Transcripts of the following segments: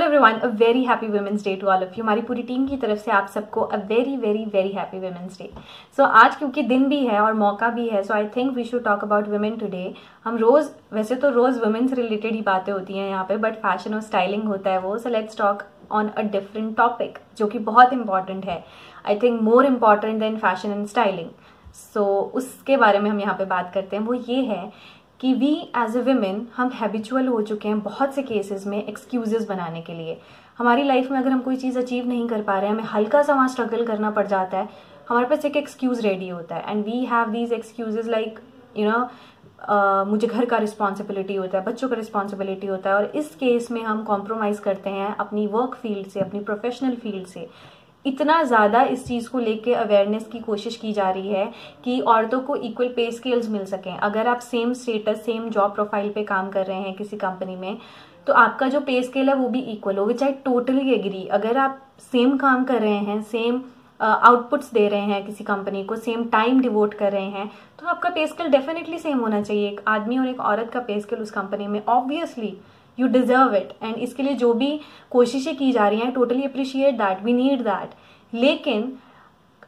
Hello everyone, a very happy women's day to all of you. हमारी पूरी team की तरफ से आप सबको a very very very happy women's day. So आज क्योंकि दिन भी है और मौका भी है, so I think we should talk about women today. हम रोज वैसे तो रोज वुमेन्स रिलेटेड ही बातें होती हैं यहाँ पे, बट फैशन और स्टाइलिंग होता है वो। So let's talk on a different topic जो कि बहुत इंपॉर्टेंट है, I think more important than fashion and styling. So उसके बारे में हम यहाँ पे बात करते हैं। वो ये है कि वी एज अ वुमेन हम हैबिचुअल हो चुके हैं बहुत से केसेस में एक्सक्यूजेस बनाने के लिए। हमारी लाइफ में अगर हम कोई चीज़ अचीव नहीं कर पा रहे हैं, हमें हल्का सा वहाँ स्ट्रगल करना पड़ जाता है, हमारे पास एक एक्सक्यूज़ रेडी होता है and we have these excuses like मुझे घर का रिस्पॉन्सिबिलिटी होता है, बच्चों का रिस्पॉन्सिबिलिटी होता है, और इस केस में हम कॉम्प्रोमाइज़ करते हैं अपनी वर्क फील्ड से, अपनी प्रोफेशनल फील्ड से। इतना ज़्यादा इस चीज़ को लेके अवेयरनेस की कोशिश की जा रही है कि औरतों को इक्वल पे स्केल्स मिल सकें। अगर आप same status, same job profile पे काम कर रहे हैं किसी कंपनी में, तो आपका जो पे स्केल है वो भी इक्वल हो, विच आई टोटली एग्री। अगर आप सेम काम कर रहे हैं, सेम आउटपुट्स दे रहे हैं किसी कंपनी को, सेम टाइम डिवोट कर रहे हैं, तो आपका पे स्केल डेफिनेटली सेम होना चाहिए। एक आदमी और एक औरत का पे स्केल उस कंपनी में, obviously you deserve it. And इसके लिए जो भी कोशिशें की जा रही हैं, totally appreciate that, we need that. लेकिन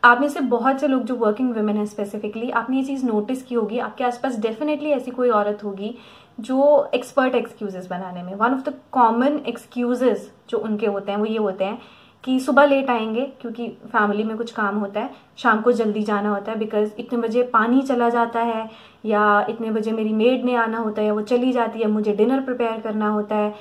आप में से बहुत से लोग जो वर्किंग वुमेन है स्पेसिफिकली, आपने ये चीज़ नोटिस की होगी, आपके आसपास डेफिनेटली ऐसी कोई औरत होगी जो एक्सपर्ट एक्सक्यूजेस बनाने में। One of the common excuses जो उनके होते हैं वो ये होते हैं कि सुबह लेट आएंगे क्योंकि फैमिली में कुछ काम होता है, शाम को जल्दी जाना होता है बिकॉज इतने बजे पानी चला जाता है, या इतने बजे मेरी मेड ने आना होता है, या वो चली जाती है, मुझे डिनर प्रिपेयर करना होता है,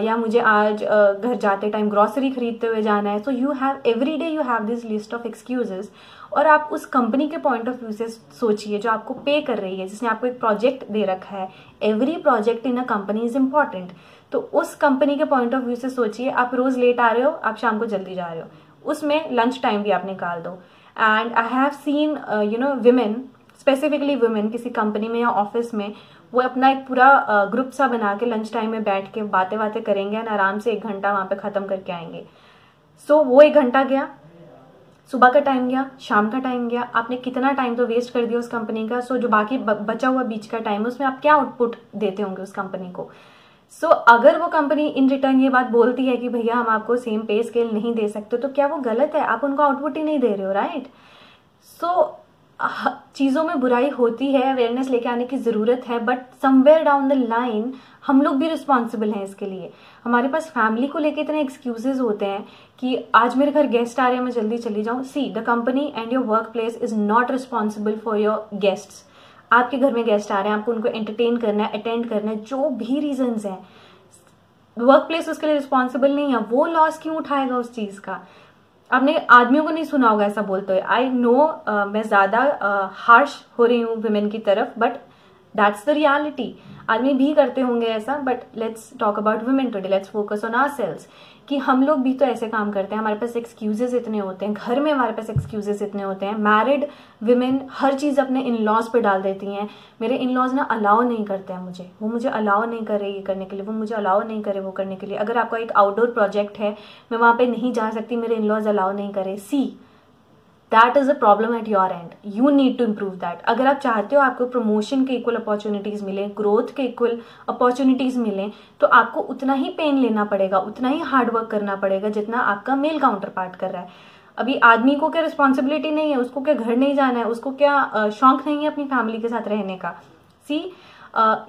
या मुझे आज घर जाते टाइम ग्रॉसरी खरीदते हुए जाना है। So you have every day you have this list of excuses. और आप उस कंपनी के पॉइंट ऑफ व्यू से सोचिए जो आपको पे कर रही है, जिसने आपको एक प्रोजेक्ट दे रखा है। Every project in a company is important. तो उस कंपनी के पॉइंट ऑफ व्यू से सोचिए, आप रोज लेट आ रहे हो, आप शाम को जल्दी जा रहे हो, उसमें लंच टाइम भी आप निकाल दो। And I have seen women, specifically women किसी कंपनी में या ऑफिस में, वो अपना एक पूरा ग्रुप सा बना के लंच टाइम में बैठ के बातें बातें करेंगे और आराम से 1 घंटा वहां पे खत्म करके आएंगे। सो वो 1 घंटा गया, सुबह का टाइम गया, शाम का टाइम गया, आपने कितना टाइम तो वेस्ट कर दिया उस कंपनी का। सो जो बाकी बचा हुआ बीच का टाइम, उसमें आप क्या आउटपुट देते होंगे उस कंपनी को। सो अगर वो कंपनी इन रिटर्न ये बात बोलती है कि भैया हम आपको सेम पे स्केल नहीं दे सकते, तो क्या वो गलत है? आप उनको आउटपुट ही नहीं दे रहे हो, राइट? सो चीज़ों में बुराई होती है, अवेयरनेस लेके आने की ज़रूरत है, but somewhere down the line हम लोग भी रिस्पॉन्सिबल हैं इसके लिए। हमारे पास फैमिली को लेके इतने एक्सक्यूजेज होते हैं कि आज मेरे घर गेस्ट आ रहे हैं, मैं जल्दी चली जाऊँ। See, the company and your work place is not responsible for your guests. आपके घर में गेस्ट आ रहे हैं, आपको उनको एंटरटेन करना है, अटेंड करना है, जो भी रीजंस हैं, वर्क प्लेस उसके लिए रिस्पॉन्सिबल नहीं है। वो लॉस क्यों उठाएगा उस चीज़ का? आपने आदमियों को नहीं सुना होगा ऐसा बोलते हुए। आई नो मैं ज्यादा हार्श हो रही हूँ वुमेन की तरफ, बट दैट्स द रियलिटी। आदमी भी करते होंगे ऐसा, but let's talk about women today, let's focus on ourselves कि हम लोग भी तो ऐसे काम करते हैं। हमारे पास एक्सक्यूजेस इतने होते हैं, घर में हमारे पास एक्सक्यूजेस इतने होते हैं। मैरिड विमेन हर चीज़ अपने इन लॉज पे डाल देती हैं। मेरे इन लॉज ना अलाउ नहीं करते हैं मुझे, वो मुझे अलाउ नहीं करे ये करने के लिए, वो मुझे अलाउ नहीं करे वो करने के लिए। अगर आपका एक आउटडोर प्रोजेक्ट है, मैं वहाँ पे नहीं जा सकती, मेरे इन लॉज अलाउ नहीं करे। See, that is a problem at your end, you need to improve that. अगर आप चाहते हो आपको प्रमोशन के इक्वल अपॉर्चुनिटीज मिले, ग्रोथ के इक्वल अपॉर्चुनिटीज मिले, तो आपको उतना ही पेन लेना पड़ेगा, उतना ही हार्डवर्क करना पड़ेगा जितना आपका मेल काउंटर पार्ट कर रहा है। अभी आदमी को क्या रिस्पॉन्सिबिलिटी नहीं है? उसको क्या घर नहीं जाना है? उसको क्या शौक नहीं है अपनी फैमिली के साथ रहने का? See,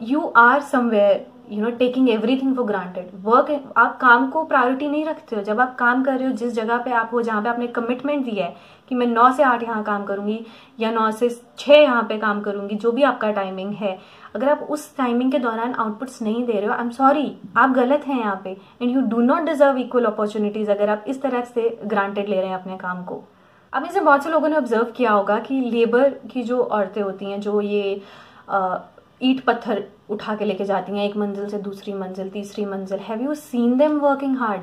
you are somewhere taking everything for granted. Work, आप काम को प्रायोरिटी नहीं रखते हो। जब आप काम कर रहे हो जिस जगह पे आप हो, जहाँ पे आपने कमिटमेंट दिया है कि मैं 9 से 8 यहाँ काम करूंगी या 9 से 6 यहाँ पे काम करूंगी, जो भी आपका टाइमिंग है, अगर आप उस टाइमिंग के दौरान आउटपुट्स नहीं दे रहे हो, आई एम सॉरी, आप गलत हैं यहाँ पे। And you do not deserve equal opportunities अगर आप इस तरह से ग्रांटेड ले रहे हैं अपने काम को। अब इसे बहुत से लोगों ने ऑब्जर्व किया होगा कि लेबर की जो औरतें होती हैं, जो ये ईंट पत्थर उठा के लेके जाती हैं एक मंजिल से दूसरी मंजिल, तीसरी मंजिल, have you seen them working hard?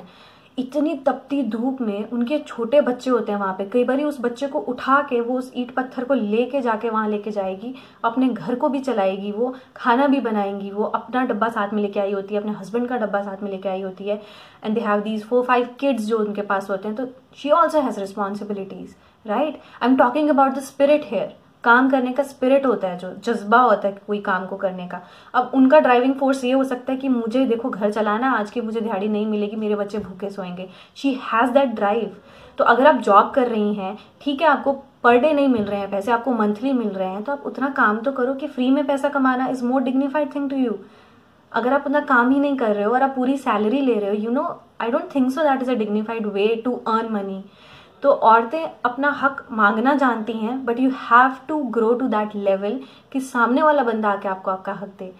इतनी तपती धूप में उनके छोटे बच्चे होते हैं वहां पे, कई बार उस बच्चे को उठा के वो उस ईंट पत्थर को लेके जाके वहां लेके जाएगी, अपने घर को भी चलाएगी, वो खाना भी बनाएंगी, वो अपना डब्बा साथ में लेके आई होती है, अपने हस्बैंड का डब्बा साथ में लेके आई होती है, and they have these 4-5 kids जो उनके पास होते हैं। तो she also has responsibilities, right? I am talking about the spirit here. काम करने का स्पिरिट होता है, जो जज्बा होता है कोई काम को करने का। अब उनका ड्राइविंग फोर्स ये हो सकता है कि मुझे देखो घर चलाना, आज की मुझे दिहाड़ी नहीं मिलेगी, मेरे बच्चे भूखे सोएंगे। She has that drive. तो अगर आप जॉब कर रही हैं, ठीक है, आपको पर डे नहीं मिल रहे हैं पैसे, आपको मंथली मिल रहे हैं, तो आप उतना काम तो करो कि फ्री में पैसा कमाना is more dignified thing to you. अगर आप उतना काम ही नहीं कर रहे हो और आप पूरी सैलरी ले रहे हो, I don't think so that is a dignified way to earn money. तो औरतें अपना हक मांगना जानती हैं, but you have to grow to that level कि सामने वाला बंदा आके आपको आपका हक दे।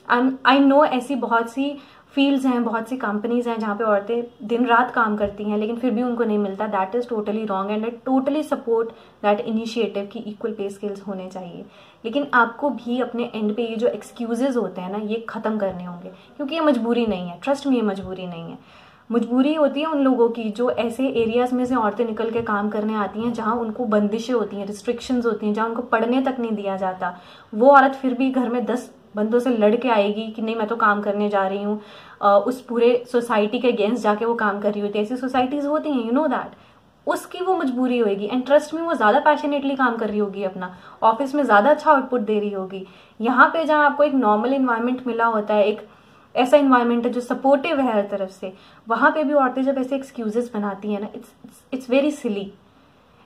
एंड आई नो ऐसी बहुत सी फील्ड्स हैं, बहुत सी कंपनीज हैं जहाँ पे औरतें दिन रात काम करती हैं लेकिन फिर भी उनको नहीं मिलता। That is totally wrong and I totally support that initiative कि इक्वल पे स्केल्स होने चाहिए। लेकिन आपको भी अपने एंड पे ये जो एक्सक्यूजेज होते हैं ना, ये खत्म करने होंगे, क्योंकि ये मजबूरी नहीं है। ट्रस्ट में, ये मजबूरी नहीं है। मजबूरी होती है उन लोगों की जो ऐसे एरियाज में से औरतें निकल के काम करने आती हैं जहाँ उनको बंदिशें होती हैं, रिस्ट्रिक्शंस होती हैं, जहाँ उनको पढ़ने तक नहीं दिया जाता। वो औरत फिर भी घर में 10 बंदों से लड़ के आएगी कि नहीं मैं तो काम करने जा रही हूँ, उस पूरे सोसाइटी के अगेंस्ट जाके वो काम कर रही होती है। ऐसी सोसाइटीज होती हैं, यू नो दैट। उसकी वो मजबूरी होगी एंड ट्रस्ट में वो ज्यादा पैशनेटली काम कर रही होगी, अपना ऑफिस में ज्यादा अच्छा आउटपुट दे रही होगी। यहाँ पे जहाँ आपको एक नॉर्मल इन्वायरमेंट मिला होता है, एक ऐसा इन्वायरमेंट है जो सपोर्टिव है हर तरफ से, वहां पे भी औरतें जब ऐसे एक्सक्यूजेस बनाती हैं ना, it's very silly,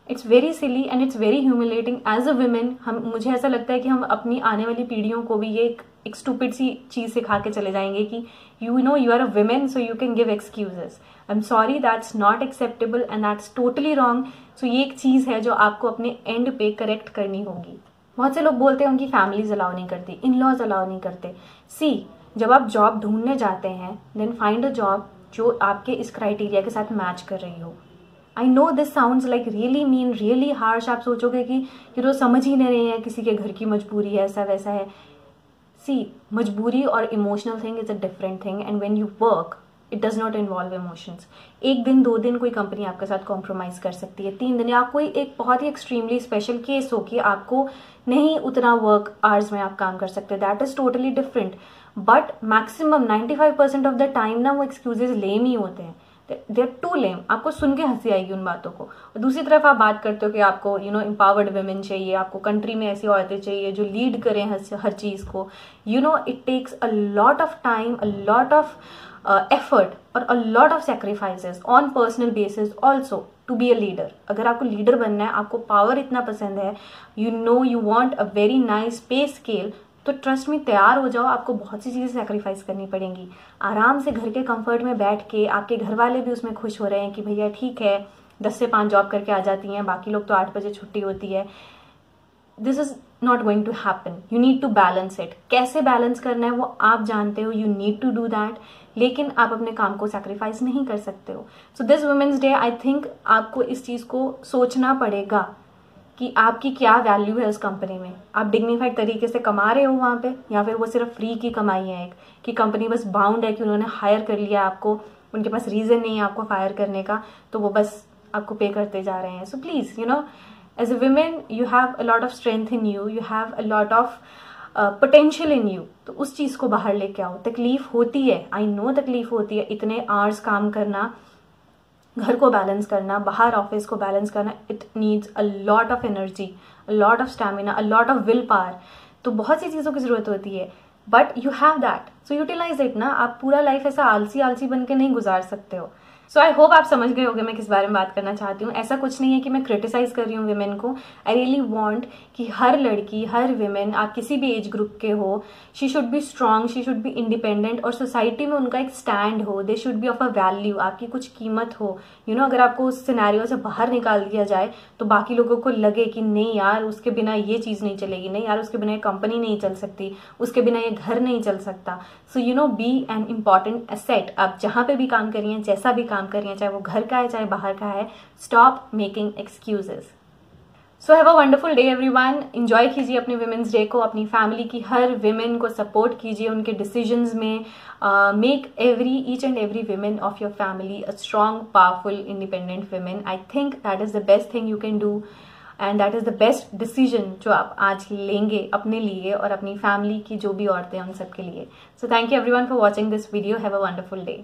it's very silly and it's very humiliating as a women. मुझे ऐसा लगता है कि हम अपनी आने वाली पीढ़ियों को भी ये एक स्टूपिड सी चीज सिखा के चले जाएंगे कि you are a women so you can give excuses. I am sorry, that's not acceptable and that's totally wrong. So ये एक चीज है जो आपको अपने एंड पे करेक्ट करनी होगी। बहुत से लोग बोलते हैं उनकी फैमिलीज अलाउ नहीं करती, इन लॉज अलाउ नहीं करते। सी, जब आप जॉब ढूंढने जाते हैं, देन फाइंड अ जॉब जो आपके इस क्राइटेरिया के साथ मैच कर रही हो। I know this sounds like really mean, really harsh. आप सोचोगे कि समझ ही नहीं रहे हैं, किसी के घर की मजबूरी है, ऐसा वैसा है। सी, मजबूरी और emotional thing is a different thing and when you work it does not involve emotions. 1 दिन 2 दिन कोई कंपनी आपके साथ कॉम्प्रोमाइज कर सकती है, 3 दिन, या कोई एक बहुत ही एक्सट्रीमली स्पेशल केस हो कि आपको नहीं उतना वर्क आवर्स में आप काम कर सकते, that is totally different. But maximum 95% of the time ना वो एक्सक्यूजेज लेम ही होते हैं, दे आर टू लेम। आपको सुन के हंसी आएगी उन बातों को। और दूसरी तरफ आप बात करते हो कि आपको एम्पावर्ड वुमेन चाहिए, आपको कंट्री में ऐसी औरतें चाहिए जो लीड करें हर चीज को। It takes a lot of time, a lot of effort और a lot of sacrifices on personal basis also to be a leader. अगर आपको लीडर बनना है, आपको पावर इतना पसंद है, you want a very nice पे स्केल, तो ट्रस्ट में तैयार हो जाओ। आपको बहुत सी चीजें सेक्रीफाइस करनी पड़ेंगी। आराम से घर के कंफर्ट में बैठ के, आपके घर वाले भी उसमें खुश हो रहे हैं कि भैया ठीक है 10 से 5 जॉब करके आ जाती हैं, बाकी लोग तो 8 बजे छुट्टी होती है। This is not going to happen. You need to balance it. कैसे बैलेंस करना है वो आप जानते हो, you need to do that, लेकिन आप अपने काम को सैक्रिफाइस नहीं कर सकते हो। So this women's day, I think आपको इस चीज को सोचना पड़ेगा कि आपकी क्या वैल्यू है उस कंपनी में। आप डिग्निफाइड तरीके से कमा रहे हो वहां पे, या फिर वो सिर्फ फ्री की कमाई है, एक कि कंपनी बस बाउंड है कि उन्होंने हायर कर लिया आपको, उनके पास रीजन नहीं है आपको फायर करने का, तो वो बस आपको पे करते जा रहे हैं। So please as a women you have a lot of strength in you, you have a lot of potential in you. तो उस चीज को बाहर लेके आओ। तकलीफ होती है, आई नो तकलीफ होती है, इतने आवर्स काम करना, घर को बैलेंस करना, बाहर ऑफिस को बैलेंस करना, it needs a lot of energy, a lot of stamina, a lot of willpower. तो बहुत सी चीज़ों की जरूरत होती है, but you have that, so utilise it ना। आप पूरा लाइफ ऐसा आलसी आलसी बन के नहीं गुजार सकते हो। सो आई होप आप समझ गए होंगे मैं किस बारे में बात करना चाहती हूँ। ऐसा कुछ नहीं है कि मैं क्रिटिसाइज कर रही हूँ विमेन को। आई रियली वॉन्ट कि हर लड़की, हर विमेन, आप किसी भी एज ग्रुप के हो, she should be strong, she should be independent, और सोसाइटी में उनका एक स्टैंड हो, they should be of a value, आपकी कुछ कीमत हो। अगर आपको उस सिनेरियो से बाहर निकाल दिया जाए तो बाकी लोगों को लगे कि नहीं यार उसके बिना ये चीज नहीं चलेगी, नहीं यार उसके बिना ये कंपनी नहीं चल सकती, उसके बिना ये घर नहीं चल सकता। सो बी एन इम्पॉर्टेंट एसेट। आप जहां पे भी काम कर रही हैं, जैसा भी काम कर रही हैं, चाहे वो घर का है चाहे बाहर का है, stop making excuses. So have a wonderful day everyone. Enjoy कीजिए अपने विमेंस डे को, अपनी फैमिली की हर विमेन को सपोर्ट कीजिए उनके डिसीजंस में। Make each and every women of your family a strong, powerful, independent women. I think that is the best thing you can do and that is the best decision जो आप आज लेंगे अपने लिए और अपनी फैमिली की जो भी औरतें हैं उन सबके लिए। So thank you everyone for watching this video. Have a wonderful day.